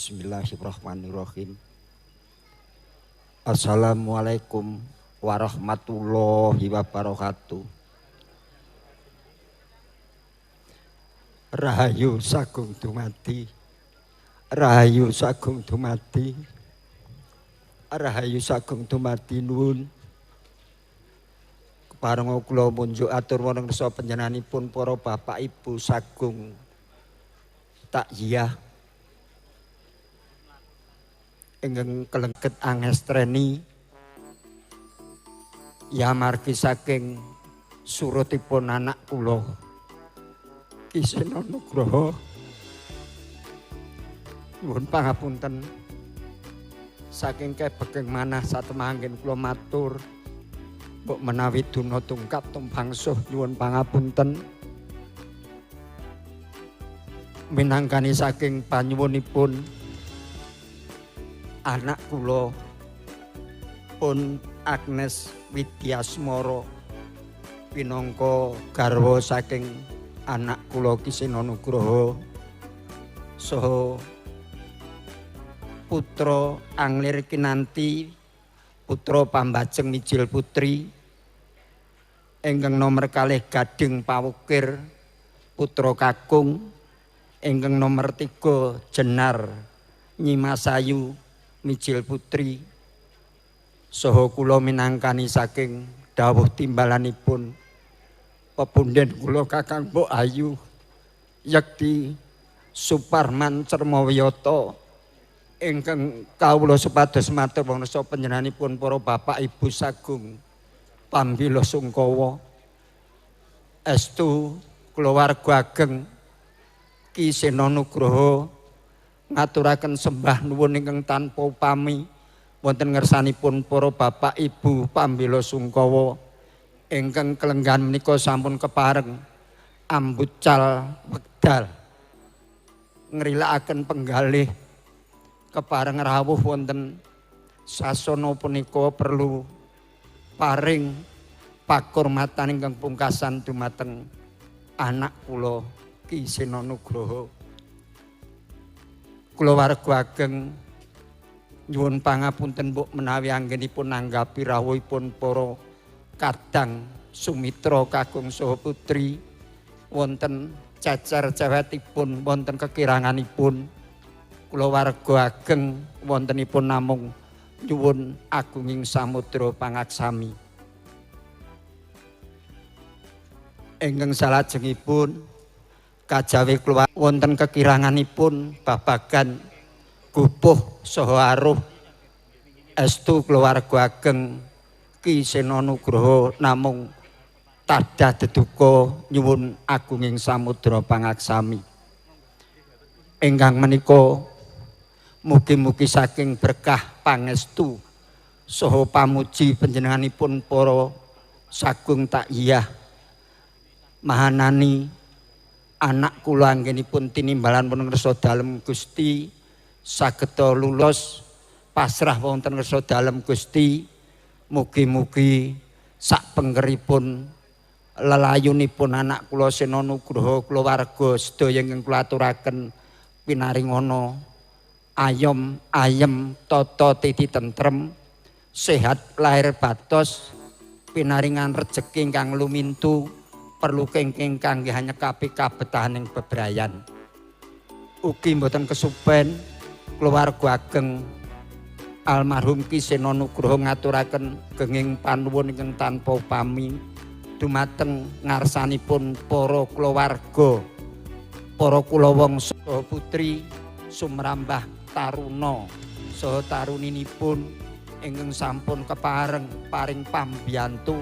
Bismillahirrahmanirrahim. Assalamualaikum warahmatullahi wabarakatuh. Rahayu sagung dumadi. Rahayu sagung dumadi. Rahayu sagung dumadi nuwun. Kepareng kula munjuk atur wanengsa panjenenganipun para bapak ibu sagung takziah ingkang kelengket angestreni yamargi saking surutipun anak kula Ki Sena Nugroho. Nuwun pangapunten saking kebekeng manah satemangkin kula matur mbok menawi duna tungkap tumpangsuh nyuwun pangapunten minangkani saking panyuwunipun anak kula pun Agnes Widyasmara pinangka garwa saking anak kula Ki Sena Nugroho saha putra Anglir Kinanti putra Pambajeng Mijil Putri ingkang nomer kalih Gading Pawukir putra kakung ingkang nomer 3 Jenar Nyimasayu Mijil Putri saha kula minangkani saking dawuh timbalanipun pepunden kula Kakang Mbok Ayu Yekti Suparman Cermawiyata ingkang kawula supados matur wangsa panjenenganipun para bapak ibu sagung pambila sungkawa estu kulawarga ageng Ki Sena Nugroho ngaturaken sembah nuwun ingkang tanpa upami wonten ngersanipun para bapak ibu pambila sungkawa ingkang kelenggan menika sampun kepareng ambucal wekdal ngrilakaken penggalih kepareng rawuh wonten sasana punika perlu paring pakurmatan ingkang pungkasan dumateng anak kula Ki Sena Nugroho. Kulawarga ageng nyuwun pangapunten mbok menawi anggenipun nanggapi rawuhipun para kadang sumitra kakung saha putri wonten cacar cewetipun wonten kekiranganipun kulawarga ageng wontenipun namung nyuwun agunging samudra pangaksami. Ingkang salajengipun kajawi keluar wonten kekiranganipun babagan gupuh saha aruh estu keluarga ageng Ki Sena Nugroho namung tadah deduka nyuwun agunging samudra pangaksami. Ingkang menika mugi-mugi saking berkah pangestu saha pamuji panjenenganipun para sagung takziah mahanani anak kula anggenipun tinimbalan wonten ngersa dalem Gusti sageta lulus pasrah wonten ngersa dalem Gusti. Mugi-mugi sak penggeripun lelayunipun anak kula Sena Nugroho kulawarga sedaya ingkang kula aturaken pinaringana ayem ayem tata titi tentrem sehat lahir batos pinaringan rejeki ingkang lumintu perlu kengking kangge nyekapi kabetahaning bebrayan. Ugi mboten kesupen kulawarga ageng almarhum Ki Sena Nugroho ngaturaken genging panuwun ingkang tanpa upami dumateng ngarsanipun para kulawarga para kulawangsa putri sumrambah taruna saha taruninipun ingkang sampun kepareng paring pambiyantu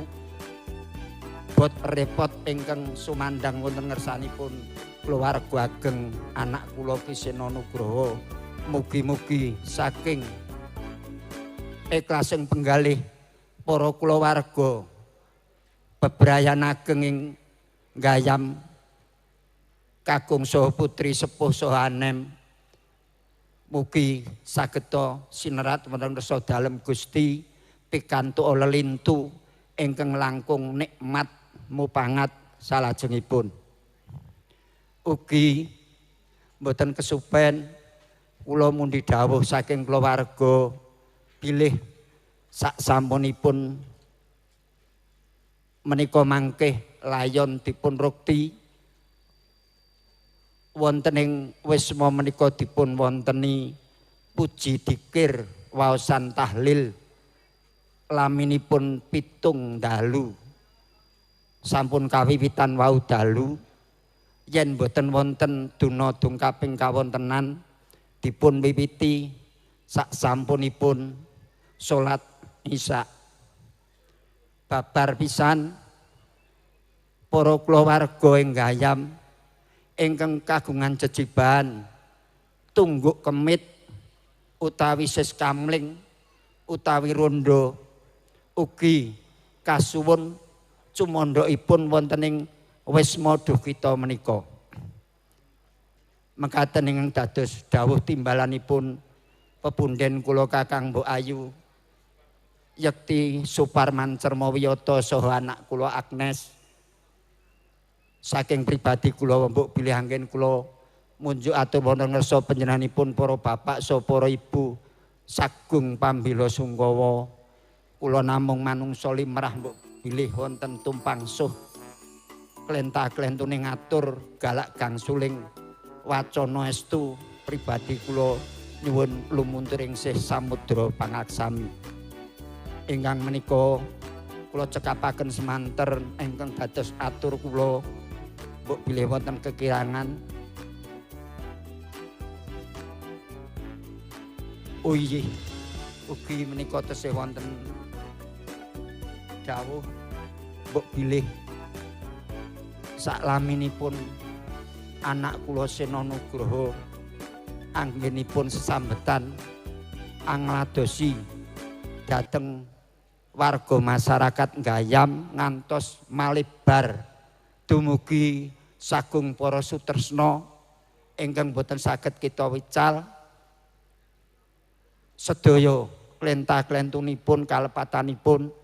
bot repot ingkang sumandang wonten ngersanipun kulawarga ageng anak kula Ki Sena Nugroho. Mugi-mugi saking ikhlasing penggalih para kulawarga bebrayan ageng ing gayam kakung saha putri sepuh saha anem mugi sageta sinerat wonten ngersa dalem Gusti pikantuk lelintu ingkang langkung nikmat mupangat salajengipun. Ugi mboten kesupen kula mundi dawuh saking keluarga bilih sak sampunipun menika mangke layon dipun rukti wonten ing wisma menika dipun wonteni puji dikir waosan tahlil laminipun 7 dalu sampun kawiwitan wau dalu yen boten wonten duna dungkaping kawontenan dipun wiwiti sak sampunipun salat isya babar pisan para kulawarga ing gayam ingkang kagungan jejiban tungguk kemit utawi sis kamling utawi rondo ugi kasuwun cumandhakipun wonten ing wisma duhkita menika. Mekaten ingkang dados dawuh timbalanipun pepunden kula Kakang Mbok Ayu Yekti Suparman Cermawiyata saha anak kula Agnes. Saking pribadi kula mbok bilih anggen kula munjuk atur wonten ngarsa panjenenganipun para bapak saha para ibu sagung pambela sungkawa. Kula namung manungsa limrah mbok bilih wonten tumpang suh klentah-klentune ngatur galak gangsuling wacana estu pribadi kula nyuwun lumunturing sih samudra pangaksami. Ingkang menika kula cekapaken semanten ingkang dados atur kula mbok bilih wonten kekirangan. Oh iya, ugi menika tesih wonten dawuh mbok bilih saklaminipun anak kula Sena Nugroho anggenipun sesambetan angladosi dhateng warga masyarakat Gayam ngantos malebar dumugi sagung para sutresna ingkang boten saged kita wical sedaya klentah-klentunipun kalepatanipun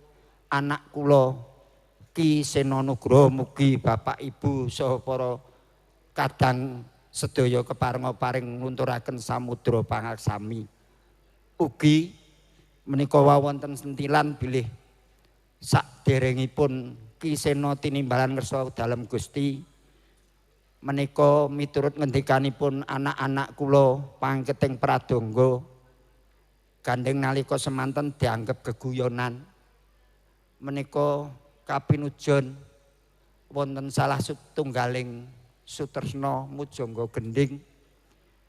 anak kula Ki Sena Nugroho mugi bapak ibu saha para kadang sedaya keparenga paring nglunturaken samudra pangaksami. Ugi menika wonten sentilan bilih saderengipun Ki Sena tinimbalan ngersa dalem Gusti menika miturut ngendikanipun anak-anak kula pangketing pradonga gandeng nalika semanten dianggep geguyonan. Menika kapinujon wonten salah setunggaling sutresna mujangga gending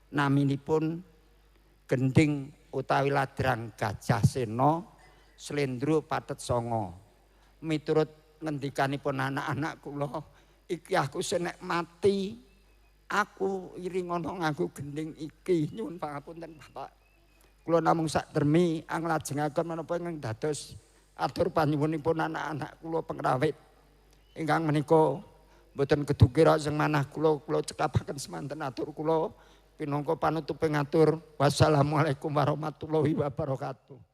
naminipun gending utawi ladrang Gajah Sena Slendro Pathet Sanga. Miturut ngendikanipun anak-anak kula iki aku senek mati aku iring ana nganggo gending iki nyuwun pangapunten Bapak. Kula namung sak dermi anglajengaken menapa ingkang dados atur panyuwunipun anak-anak kula pengrawit ingkang menika mboten kedugi sing manah kula cekapaken semanten atur kula pinangka panutuping atur wassalamualaikum warahmatullahi wabarakatuh.